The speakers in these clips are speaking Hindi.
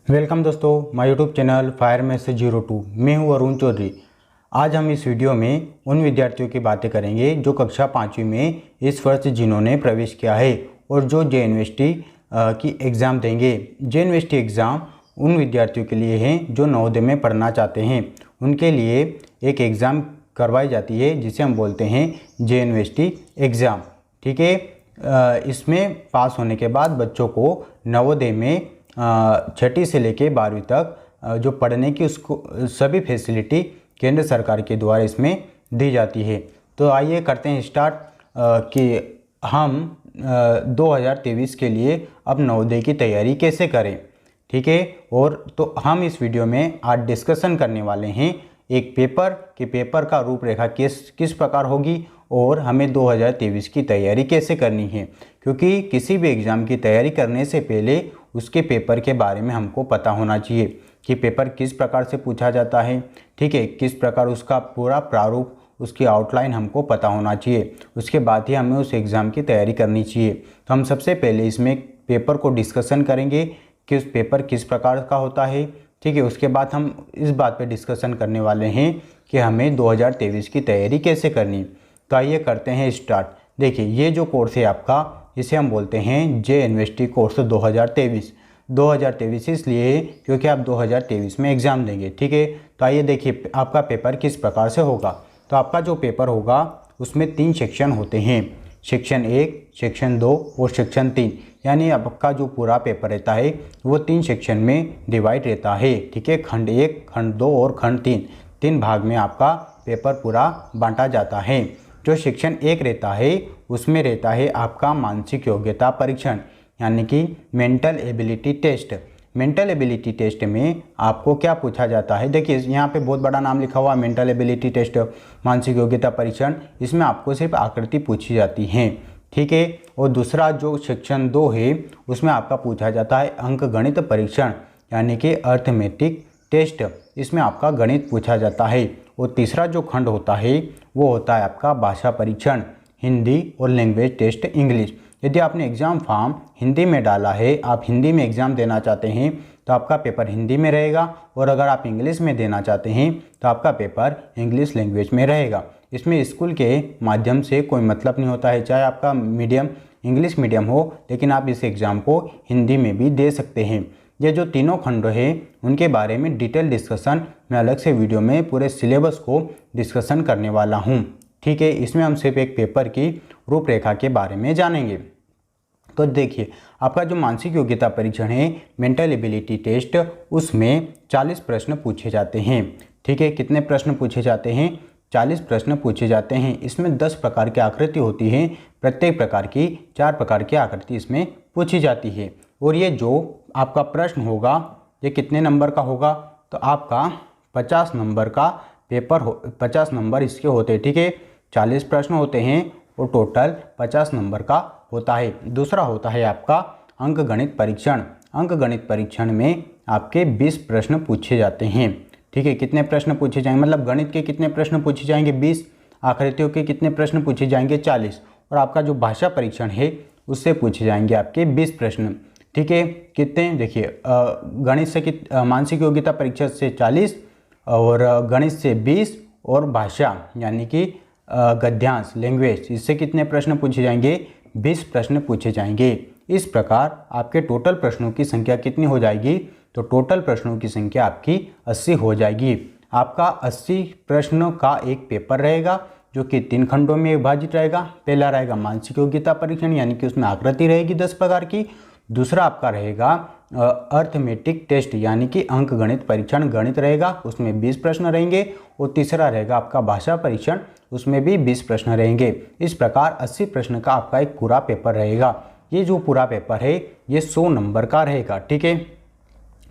वेलकम दोस्तों, my YouTube channel fire message 02। मैं हूं अरुण चौधरी। आज हम इस वीडियो में उन विद्यार्थियों की बातें करेंगे जो कक्षा 5वीं में इस वर्ष जिन्होंने प्रवेश किया है और जो JNVT की एग्ज़ाम देंगे। JNVT एग्ज़ाम उन विद्यार्थियों के लिए हैं जो नवोदय में पढ़ना चाहते हैं। उनके लिए एक एग्ज़ाम करवाई जाती है जिसे हम बोलते हैं JNVT एग्ज़ाम। ठीक है, इसमें पास होने के बाद बच्चों को नवोदय में 6ठी से लेके 12वीं तक जो पढ़ने की उसको सभी फैसिलिटी केंद्र सरकार के द्वारा इसमें दी जाती है। तो आइए करते हैं स्टार्ट कि हम 2023 के लिए अब नवोदय की तैयारी कैसे करें। ठीक है, और तो हम इस वीडियो में आज डिस्कशन करने वाले हैं एक पेपर का रूपरेखा किस प्रकार होगी और हमें 2023 की तैयारी कैसे करनी है, क्योंकि किसी भी एग्ज़ाम की तैयारी करने से पहले उसके पेपर के बारे में हमको पता होना चाहिए कि पेपर किस प्रकार से पूछा जाता है। ठीक है, किस प्रकार उसका पूरा प्रारूप, उसकी आउटलाइन हमको पता होना चाहिए। उसके बाद ही हमें उस एग्ज़ाम की तैयारी करनी चाहिए। तो हम सबसे पहले इसमें पेपर को डिस्कशन करेंगे कि उस पेपर किस प्रकार का होता है। ठीक है, उसके बाद हम इस बात पे डिस्कशन करने वाले हैं कि हमें 2023 की तैयारी कैसे करनी। तो आइए करते हैं स्टार्ट। देखिए, ये जो कोर्स है आपका, इसे हम बोलते हैं JNVT कोर्स 2023 इसलिए है क्योंकि आप 2023 में एग्ज़ाम देंगे। ठीक है, तो आइए देखिए आपका पेपर किस प्रकार से होगा। तो आपका जो पेपर होगा उसमें 3 सेक्शन होते हैं, सेक्शन 1, सेक्शन 2 और सेक्शन 3। यानी आपका जो पूरा पेपर रहता है वो 3 सेक्शन में डिवाइड रहता है। ठीक है, खंड 1, खंड 2 और खंड 3 भाग में आपका पेपर पूरा बांटा जाता है। जो सेक्शन 1 रहता है उसमें रहता है आपका मानसिक योग्यता परीक्षण, यानी कि mental ability test. Mental ability test में आपको क्या पूछा जाता है, देखिए यहाँ पे बहुत बड़ा नाम लिखा हुआ मेंटल एबिलिटी टेस्ट, मानसिक योग्यता परीक्षण। इसमें आपको सिर्फ आकृति पूछी जाती है। ठीक है, और दूसरा जो सेक्शन 2 है उसमें आपका पूछा जाता है अंक गणित परीक्षण, यानी कि अर्थमेटिक टेस्ट। इसमें आपका गणित पूछा जाता है। और तीसरा जो खंड होता है वो होता है आपका भाषा परीक्षण, हिंदी और लैंग्वेज टेस्ट इंग्लिश। यदि आपने एग्ज़ाम फॉर्म हिंदी में डाला है, आप हिंदी में एग्ज़ाम देना चाहते हैं तो आपका पेपर हिंदी में रहेगा, और अगर आप इंग्लिश में देना चाहते हैं तो आपका पेपर इंग्लिश लैंग्वेज में रहेगा। इसमें स्कूल के माध्यम से कोई मतलब नहीं होता है, चाहे आपका मीडियम इंग्लिश मीडियम हो, लेकिन आप इस एग्ज़ाम को हिंदी में भी दे सकते हैं। ये जो तीनों खंड हैं उनके बारे में डिटेल डिस्कशन मैं अलग से वीडियो में पूरे सिलेबस को डिस्कशन करने वाला हूँ। ठीक है, इसमें हम सिर्फ एक पेपर की रूपरेखा के बारे में जानेंगे। तो देखिए, आपका जो मानसिक योग्यता परीक्षण है मेंटल एबिलिटी टेस्ट, उसमें 40 प्रश्न पूछे जाते हैं। ठीक है, कितने प्रश्न पूछे जाते हैं? 40 प्रश्न पूछे जाते हैं। इसमें 10 प्रकार की आकृति होती है, प्रत्येक प्रकार की 4 प्रकार की आकृति इसमें पूछी जाती है। और ये जो आपका प्रश्न होगा ये कितने नंबर का होगा? तो आपका 50 नंबर का पेपर 50 नंबर इसके होते हैं। ठीक है, 40 प्रश्न होते हैं और टोटल 50 नंबर का होता है। दूसरा होता है आपका अंक गणित परीक्षण। अंक गणित परीक्षण में आपके 20 प्रश्न पूछे जाते हैं। ठीक है, कितने प्रश्न पूछे जाएंगे, मतलब गणित के कितने प्रश्न पूछे जाएंगे? 20। आकृतियों के कितने प्रश्न पूछे जाएंगे? 40। और आपका जो भाषा परीक्षण है उससे पूछे जाएंगे आपके 20 प्रश्न। ठीक है, कितने? देखिए, गणित से मानसिक योग्यता परीक्षा से 40 और गणित से 20 और भाषा यानी कि गद्यांश लैंग्वेज, इससे कितने प्रश्न पूछे जाएंगे? 20 प्रश्न पूछे जाएंगे। इस प्रकार आपके टोटल प्रश्नों की संख्या कितनी हो जाएगी? तो टोटल प्रश्नों की संख्या आपकी 80 हो जाएगी। आपका 80 प्रश्नों का एक पेपर रहेगा जो कि 3 खंडों में विभाजित रहेगा। पहला रहेगा मानसिक योग्यता परीक्षण, यानी कि उसमें आकृति रहेगी 10 प्रकार की। दूसरा आपका रहेगा अर्थमेटिक टेस्ट, यानी कि अंक गणित परीक्षण, गणित रहेगा, उसमें 20 प्रश्न रहेंगे। और तीसरा रहेगा आपका भाषा परीक्षण, उसमें भी 20 प्रश्न रहेंगे। इस प्रकार 80 प्रश्न का आपका एक पूरा पेपर रहेगा। ये जो पूरा पेपर है ये 100 नंबर का रहेगा। ठीक है,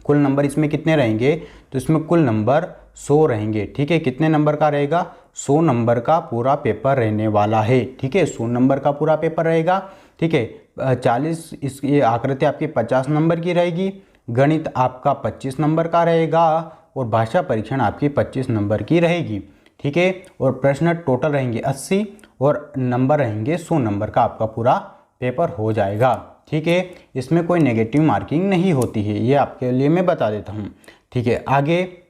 कुल नंबर इसमें कितने रहेंगे? तो इसमें कुल नंबर 100 रहेंगे। ठीक है, कितने नंबर का रहेगा? 100 नंबर का पूरा पेपर रहने वाला है। ठीक है, 100 नंबर का पूरा पेपर रहेगा। ठीक है, 40 इसकी आकृति आपकी 50 नंबर की रहेगी, गणित आपका 25 नंबर का रहेगा और भाषा परीक्षण आपकी 25 नंबर की रहेगी। ठीक है, और प्रश्न टोटल रहेंगे 80 और नंबर रहेंगे 100 नंबर का आपका पूरा पेपर हो जाएगा। ठीक है, इसमें कोई नेगेटिव मार्किंग नहीं होती है, ये आपके लिए मैं बता देता हूँ। ठीक है,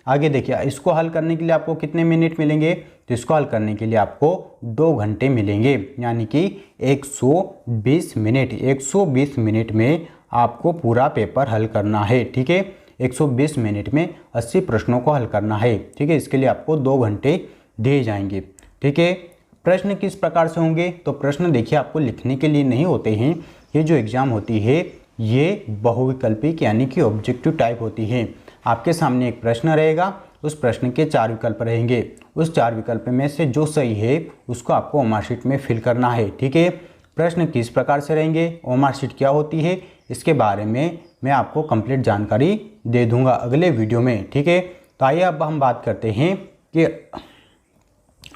आगे देखिए, इसको हल करने के लिए आपको कितने मिनट मिलेंगे, तो इसको हल करने के लिए आपको 2 घंटे मिलेंगे, यानी कि 120 मिनट। 120 मिनट में आपको पूरा पेपर हल करना है। ठीक है, 120 मिनट में 80 प्रश्नों को हल करना है। ठीक है, इसके लिए आपको 2 घंटे दिए जाएंगे। ठीक है, प्रश्न किस प्रकार से होंगे, तो प्रश्न देखिए आपको लिखने के लिए नहीं होते हैं। ये जो एग्ज़ाम होती है ये बहुविकल्पिक यानी कि ऑब्जेक्टिव टाइप होती है। आपके सामने एक प्रश्न रहेगा, उस प्रश्न के 4 विकल्प रहेंगे, उस 4 विकल्प में से जो सही है उसको आपको ओमार शीट में फिल करना है। ठीक है, प्रश्न किस प्रकार से रहेंगे, ओमार शीट क्या होती है, इसके बारे में मैं आपको कंप्लीट जानकारी दे दूंगा अगले वीडियो में। ठीक है, तो आइए अब हम बात करते हैं कि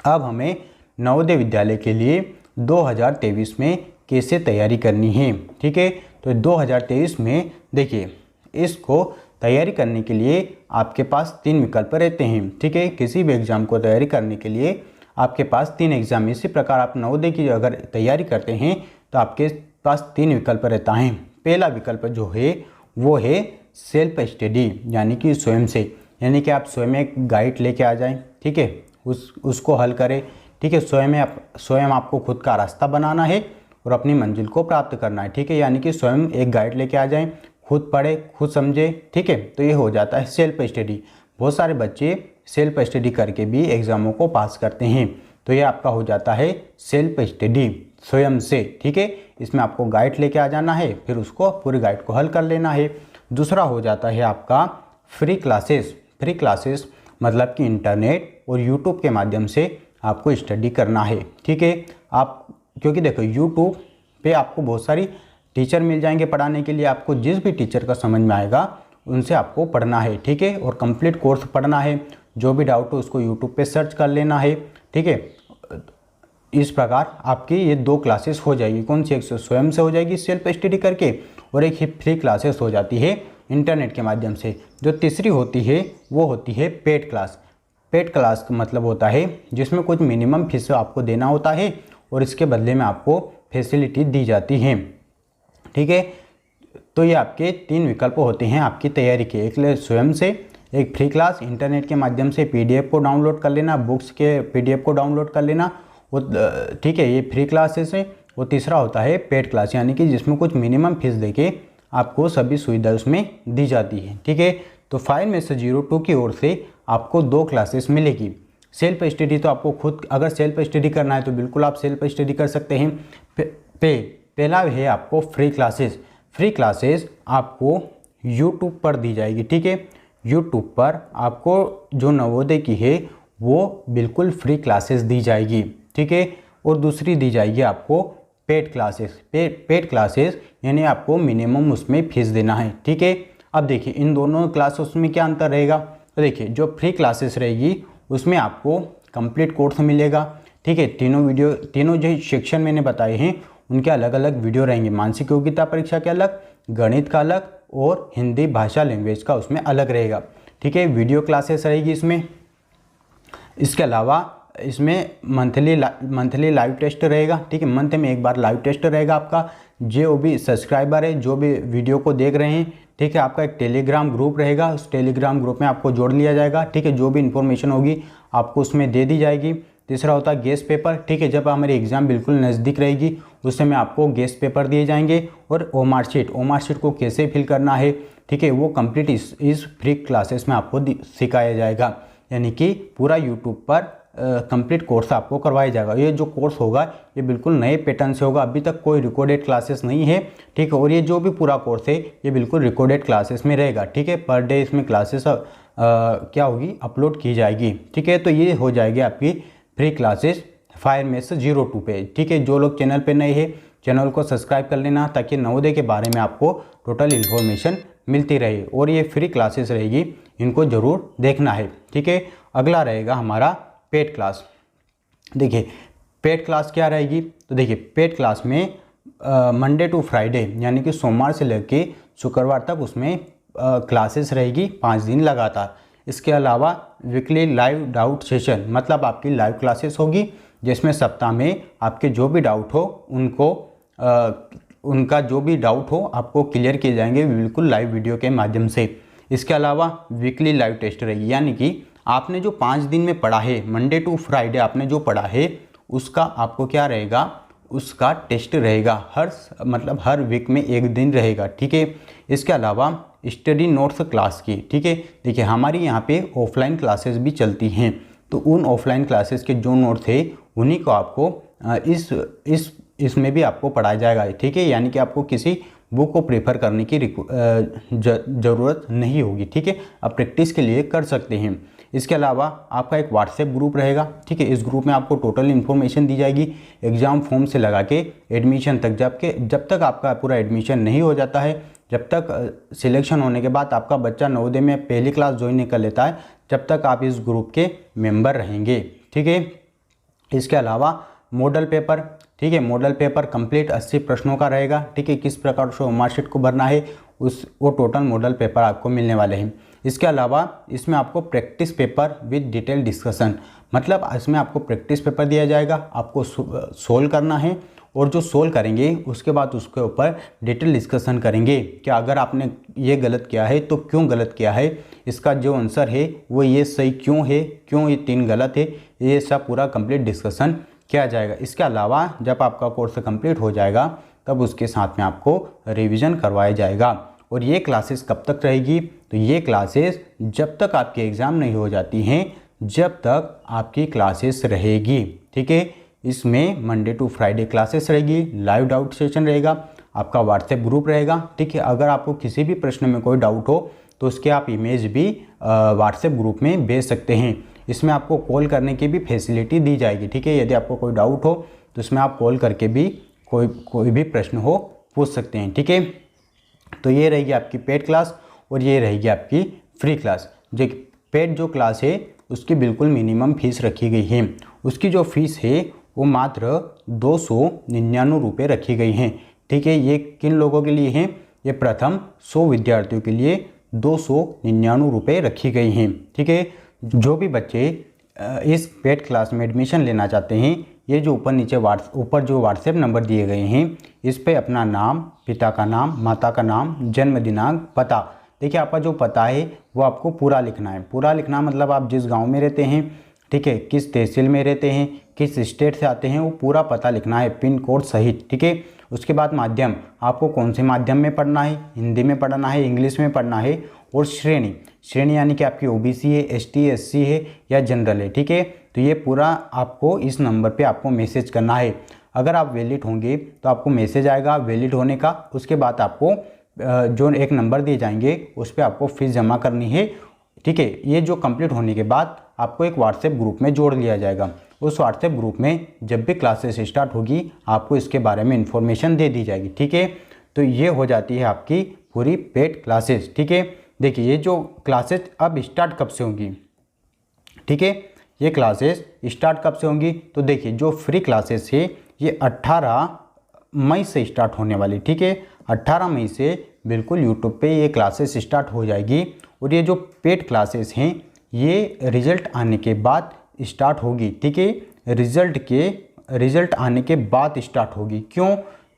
अब हमें नवोदय विद्यालय के लिए 2023 में कैसे तैयारी करनी है। ठीक है, तो 2023 में देखिए, इसको तैयारी करने के लिए आपके पास 3 विकल्प रहते हैं। ठीक है, किसी भी एग्ज़ाम को तैयारी करने के लिए आपके पास 3 एग्ज़ाम, इसी प्रकार आप नवोदय की अगर तैयारी करते हैं तो आपके पास 3 विकल्प रहता है। पहला विकल्प जो है वो है सेल्फ स्टडी, यानी कि स्वयं से, यानी कि आप स्वयं एक गाइड लेके आ जाएं। ठीक है, उसको हल करें। ठीक है, स्वयं आपको खुद का रास्ता बनाना है और अपनी मंजिल को प्राप्त करना है। ठीक है, यानी कि स्वयं एक गाइड लेके आ जाएं, खुद पढ़े, खुद समझे। ठीक है, तो ये हो जाता है सेल्फ स्टडी। बहुत सारे बच्चे सेल्फ स्टडी करके भी एग्ज़ामों को पास करते हैं, तो ये आपका हो जाता है सेल्फ स्टडी, स्वयं से। ठीक है, इसमें आपको गाइड लेके आ जाना है, फिर उसको पूरी गाइड को हल कर लेना है। दूसरा हो जाता है आपका फ्री क्लासेस। फ्री क्लासेस मतलब कि इंटरनेट और यूट्यूब के माध्यम से आपको स्टडी करना है। ठीक है, आप क्योंकि देखो यूट्यूब पे आपको बहुत सारी टीचर मिल जाएंगे पढ़ाने के लिए, आपको जिस भी टीचर का समझ में आएगा उनसे आपको पढ़ना है। ठीक है, और कंप्लीट कोर्स पढ़ना है, जो भी डाउट हो उसको यूट्यूब पे सर्च कर लेना है। ठीक है, इस प्रकार आपकी ये 2 क्लासेस हो जाएगी। कौन सी, एक स्वयं से हो जाएगी सेल्फ स्टडी करके, और एक ही फ्री क्लासेस हो जाती है इंटरनेट के माध्यम से। जो तीसरी होती है वो होती है पेड क्लास। पेड क्लास का मतलब होता है जिसमें कुछ मिनिमम फीस आपको देना होता है और इसके बदले में आपको फैसिलिटी दी जाती है। ठीक है, तो ये आपके 3 विकल्प होते हैं आपकी तैयारी के, एक स्वयं से, एक फ्री क्लास, इंटरनेट के माध्यम से पीडीएफ को डाउनलोड कर लेना, बुक्स के पीडीएफ को डाउनलोड कर लेना, वो ठीक है, ये फ्री क्लासेस है। वो तीसरा होता है पेड क्लास, यानी कि जिसमें कुछ मिनिमम फीस देके आपको सभी सुविधाएं उसमें दी जाती है। ठीक है, तो 5 में से 02 की ओर से आपको 2 क्लासेस मिलेगी। सेल्फ स्टडी तो आपको खुद, अगर सेल्फ स्टडी करना है तो बिल्कुल आप सेल्फ स्टडी कर सकते हैं। पहला है आपको फ्री क्लासेस। फ्री क्लासेस आपको यूट्यूब पर दी जाएगी। ठीक है, यूट्यूब पर आपको जो नवोदय की है वो बिल्कुल फ्री क्लासेस दी जाएगी। ठीक है, और दूसरी दी जाएगी आपको पेड क्लासेस। पेड क्लासेस यानी आपको मिनिमम उसमें फीस देना है। ठीक है, अब देखिए इन दोनों क्लासेस में क्या अंतर रहेगा, तो देखिए जो फ्री क्लासेस रहेगी उसमें आपको कंप्लीट कोर्स मिलेगा। ठीक है, तीनों जो सेक्शन मैंने बताए हैं उनके अलग अलग वीडियो रहेंगे। मानसिक योग्यता परीक्षा के अलग, गणित का अलग और हिंदी भाषा लैंग्वेज का उसमें अलग रहेगा। ठीक है, वीडियो क्लासेस रहेगी इसमें। इसके अलावा इसमें मंथली लाइव टेस्ट रहेगा। ठीक है, मंथ में एक बार लाइव टेस्ट रहेगा आपका। जो भी सब्सक्राइबर है, जो भी वीडियो को देख रहे हैं, ठीक है, आपका एक टेलीग्राम ग्रुप रहेगा, उस टेलीग्राम ग्रुप में आपको जोड़ लिया जाएगा। ठीक है, जो भी इन्फॉर्मेशन होगी आपको उसमें दे दी जाएगी। तीसरा होता है गेस्ट पेपर। ठीक है, जब हमारी एग्ज़ाम बिल्कुल नज़दीक रहेगी उस समय आपको गेस्ट पेपर दिए जाएंगे। और ओमार शीट को कैसे फिल करना है, ठीक है, वो कंप्लीट इस फ्री क्लासेस में आपको सिखाया जाएगा। यानी कि पूरा यूट्यूब पर कंप्लीट कोर्स आपको करवाया जाएगा। ये जो कोर्स होगा ये बिल्कुल नए पैटर्न से होगा, अभी तक कोई रिकॉर्डेड क्लासेस नहीं है। ठीक है, और ये जो भी पूरा कोर्स है ये बिल्कुल रिकॉर्डेड क्लासेस में रहेगा। ठीक है, पर डे इसमें क्लासेस क्या होगी, अपलोड की जाएगी। ठीक है, तो ये हो जाएगी आपकी फ्री क्लासेस 5 में से 02 पे। ठीक है, जो लोग चैनल पे नए हैं चैनल को सब्सक्राइब कर लेना, ताकि नवोदय के बारे में आपको टोटल इन्फॉर्मेशन मिलती रहे। और ये फ्री क्लासेस रहेगी, इनको ज़रूर देखना है। ठीक है, अगला रहेगा हमारा पेड क्लास। देखिए पेड क्लास क्या रहेगी, तो देखिए पेड क्लास में मंडे टू फ्राइडे यानी कि सोमवार से लेकर शुक्रवार तक उसमें क्लासेस रहेगी 5 दिन लगातार। इसके अलावा वीकली लाइव डाउट सेशन, मतलब आपकी लाइव क्लासेस होगी जिसमें सप्ताह में आपके जो भी डाउट हो उनको उनका जो भी डाउट हो आपको क्लियर किए जाएंगे बिल्कुल लाइव वीडियो के माध्यम से। इसके अलावा वीकली लाइव टेस्ट रहेगी, यानी कि आपने जो 5 दिन में पढ़ा है, मंडे टू फ्राइडे आपने जो पढ़ा है उसका आपको क्या रहेगा, उसका टेस्ट रहेगा हर वीक में एक दिन रहेगा, ठीक है। इसके अलावा स्टडी नोट्स क्लास की, ठीक है। देखिए हमारी यहाँ पे ऑफलाइन क्लासेस भी चलती हैं, तो उन ऑफलाइन क्लासेस के जो नोट्स थे उन्हीं को आपको इसमें भी आपको पढ़ाया जाएगा, ठीक है। यानी कि आपको किसी बुक को प्रेफर करने की ज़रूरत नहीं होगी, ठीक है। आप प्रैक्टिस के लिए कर सकते हैं। इसके अलावा आपका एक व्हाट्सएप ग्रुप रहेगा, ठीक है। इस ग्रुप में आपको टोटल इन्फॉर्मेशन दी जाएगी एग्ज़ाम फॉर्म से लगा के एडमिशन तक, जब तक आपका पूरा एडमिशन नहीं हो जाता है, जब तक सिलेक्शन होने के बाद आपका बच्चा नवोदय में पहली क्लास ज्वाइन कर लेता है, जब तक आप इस ग्रुप के मेंबर रहेंगे, ठीक है। इसके अलावा मॉडल पेपर, ठीक है। मॉडल पेपर कंप्लीट 80 प्रश्नों का रहेगा, ठीक है। किस प्रकार से मार्कशीट को भरना है वो टोटल मॉडल पेपर आपको मिलने वाले हैं। इसके अलावा इसमें आपको practice paper with detail discussion, मतलब इसमें आपको प्रैक्टिस पेपर दिया जाएगा, आपको सोल्व करना है और जो सोल्व करेंगे उसके बाद उसके ऊपर डिटेल डिस्कशन करेंगे कि अगर आपने ये गलत किया है तो क्यों गलत किया है, इसका जो आंसर है वो ये सही क्यों है, क्यों ये 3 गलत है, ये सब पूरा कंप्लीट डिस्कशन किया जाएगा। इसके अलावा जब आपका कोर्स कंप्लीट हो जाएगा तब उसके साथ में आपको रिवीजन करवाया जाएगा। और ये क्लासेस कब तक रहेगी, तो ये क्लासेस जब तक आपके एग्ज़ाम नहीं हो जाती हैं जब तक आपकी क्लासेस रहेगी, ठीक है। इसमें मंडे टू फ्राइडे क्लासेस रहेगी, लाइव डाउट सेशन रहेगा, आपका व्हाट्सएप ग्रुप रहेगा, ठीक है। अगर आपको किसी भी प्रश्न में कोई डाउट हो तो उसके आप इमेज भी व्हाट्सएप ग्रुप में भेज सकते हैं। इसमें आपको कॉल करने की भी फैसिलिटी दी जाएगी, ठीक है। यदि आपको कोई डाउट हो तो इसमें आप कॉल करके भी कोई भी प्रश्न हो पूछ सकते हैं, ठीक है। तो ये रहेगी आपकी पेड क्लास और ये रहेगी आपकी फ्री क्लास। जो पेड जो क्लास है उसकी बिल्कुल मिनिमम फीस रखी गई है, उसकी जो फीस है वो मात्र 299 रुपये रखी गई हैं, ठीक है। ये किन लोगों के लिए हैं, ये प्रथम 100 विद्यार्थियों के लिए 299 रुपये रखी गई हैं, ठीक है। जो भी बच्चे इस पेड क्लास में एडमिशन लेना चाहते हैं, ये जो ऊपर जो व्हाट्सएप नंबर दिए गए हैं इस पे अपना नाम, पिता का नाम, माता का नाम, जन्म दिनांक, पता, देखिए आपका जो पता है वो आपको पूरा लिखना है। पूरा लिखना मतलब आप जिस गांव में रहते हैं, ठीक है, किस तहसील में रहते हैं, किस स्टेट से आते हैं, वो पूरा पता लिखना है पिन कोड सहित, ठीक है। उसके बाद माध्यम, आपको कौन से माध्यम में पढ़ना है, हिंदी में पढ़ना है, इंग्लिश में पढ़ना है, और श्रेणी यानी कि आपकी ओबीसी है, एसटी एससी है या जनरल है, ठीक है। तो ये पूरा आपको इस नंबर पे आपको मैसेज करना है। अगर आप वैलिड होंगे तो आपको मैसेज आएगा वैलिड होने का, उसके बाद आपको जो एक नंबर दिए जाएंगे उस पर आपको फीस जमा करनी है, ठीक है। ये जो कंप्लीट होने के बाद आपको एक व्हाट्सएप ग्रुप में जोड़ लिया जाएगा। उस व्हाट्सएप ग्रुप में जब भी क्लासेस स्टार्ट होगी आपको इसके बारे में इन्फॉर्मेशन दे दी जाएगी, ठीक है। तो ये हो जाती है आपकी पूरी पेड क्लासेस, ठीक है। देखिए ये जो क्लासेस अब स्टार्ट कब से होंगी, ठीक है, ये क्लासेस स्टार्ट कब से होंगी, तो देखिए जो फ्री क्लासेस है ये 18 मई से स्टार्ट होने वाली, ठीक है। 18 मई से बिल्कुल यूट्यूब पे ये क्लासेस स्टार्ट हो जाएगी। और ये जो पेड क्लासेस हैं ये रिज़ल्ट आने के बाद स्टार्ट होगी, ठीक है। रिज़ल्ट आने के बाद स्टार्ट होगी, क्यों,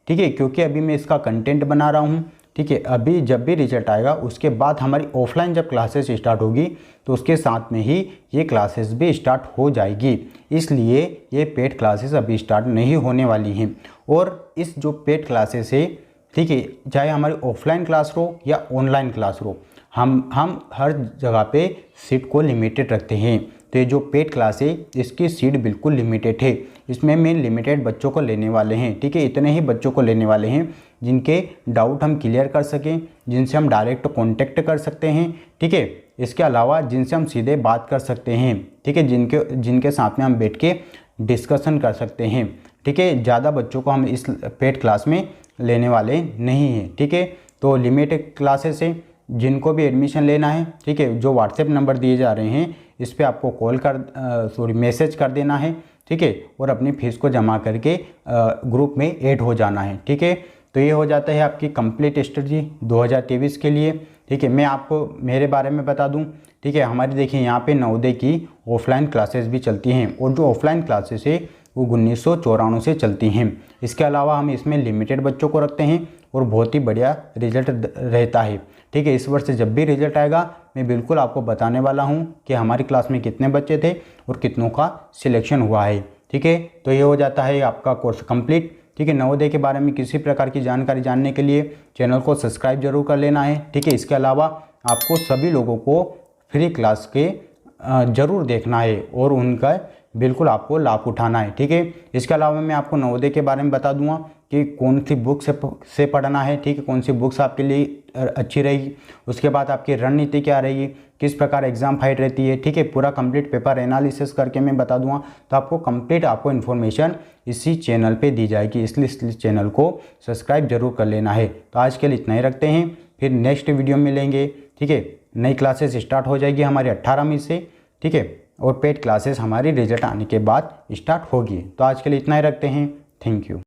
ठीक है, क्योंकि अभी मैं इसका कंटेंट बना रहा हूँ, ठीक है। अभी जब भी रिजल्ट आएगा उसके बाद हमारी ऑफलाइन जब क्लासेस स्टार्ट होगी तो उसके साथ में ही ये क्लासेस भी स्टार्ट हो जाएगी, इसलिए ये पेड क्लासेस अभी स्टार्ट नहीं होने वाली हैं। और इस जो पेड क्लासेस है, ठीक है, चाहे हमारी ऑफलाइन क्लास हो या ऑनलाइन क्लास हो, हम हर जगह पे सीट को लिमिटेड रखते हैं। तो ये जो पेड क्लास है इसकी सीट बिल्कुल लिमिटेड है, इसमें मेन लिमिटेड बच्चों को लेने वाले हैं, ठीक है। इतने ही बच्चों को लेने वाले हैं जिनके डाउट हम क्लियर कर सकें, जिनसे हम डायरेक्ट कांटेक्ट कर सकते हैं, ठीक है। इसके अलावा जिनसे हम सीधे बात कर सकते हैं, ठीक है, जिनके साथ में हम बैठ के डिस्कशन कर सकते हैं, ठीक है। ज़्यादा बच्चों को हम इस पेड क्लास में लेने वाले नहीं हैं, ठीक है। तो लिमिटेड क्लासेस है, जिनको भी एडमिशन लेना है, ठीक है, जो व्हाट्सएप नंबर दिए जा रहे हैं इस पर आपको मैसेज कर देना है, ठीक है, और अपनी फीस को जमा करके ग्रुप में ऐड हो जाना है, ठीक है। तो ये हो जाता है आपकी कंप्लीट स्ट्रेटजी 2023 के लिए, ठीक है। मैं आपको मेरे बारे में बता दूं, ठीक है, हमारी देखिए यहाँ पे नवोदय की ऑफलाइन क्लासेस भी चलती हैं और जो ऑफलाइन क्लासेस है वो 1994 से चलती हैं। इसके अलावा हम इसमें लिमिटेड बच्चों को रखते हैं और बहुत ही बढ़िया रिजल्ट रहता है। ठीक है, इस वर्ष जब भी रिजल्ट आएगा मैं बिल्कुल आपको बताने वाला हूँ कि हमारी क्लास में कितने बच्चे थे और कितनों का सिलेक्शन हुआ है। ठीक है, तो ये हो जाता है आपका कोर्स कंप्लीट। ठीक है, नवोदय के बारे में किसी प्रकार की जानकारी जानने के लिए चैनल को सब्सक्राइब जरूर कर लेना है। ठीक है, इसके अलावा आपको सभी लोगों को फ्री क्लास के ज़रूर देखना है और उनका बिल्कुल आपको लाभ उठाना है। ठीक है, इसके अलावा मैं आपको नवोदय के बारे में बता दूंगा कि कौन सी बुक से पढ़ना है। ठीक है, कौन सी बुक्स आपके लिए अच्छी रहेगी, उसके बाद आपकी रणनीति क्या रहेगी, किस प्रकार एग्जाम फाइट रहती है। ठीक है, पूरा कंप्लीट पेपर एनालिसिस करके मैं बता दूंगा, तो आपको कंप्लीट आपको इन्फॉर्मेशन इसी चैनल पे दी जाएगी, इसलिए इस चैनल को सब्सक्राइब जरूर कर लेना है। तो आज के लिए इतना ही रखते हैं, फिर नेक्स्ट वीडियो में मिलेंगे। ठीक है, नई क्लासेस स्टार्ट हो जाएगी हमारी 18 मई से। ठीक है, और पेड क्लासेस हमारी रिजल्ट आने के बाद स्टार्ट होगी। तो आज के लिए इतना ही रखते हैं। Thank you.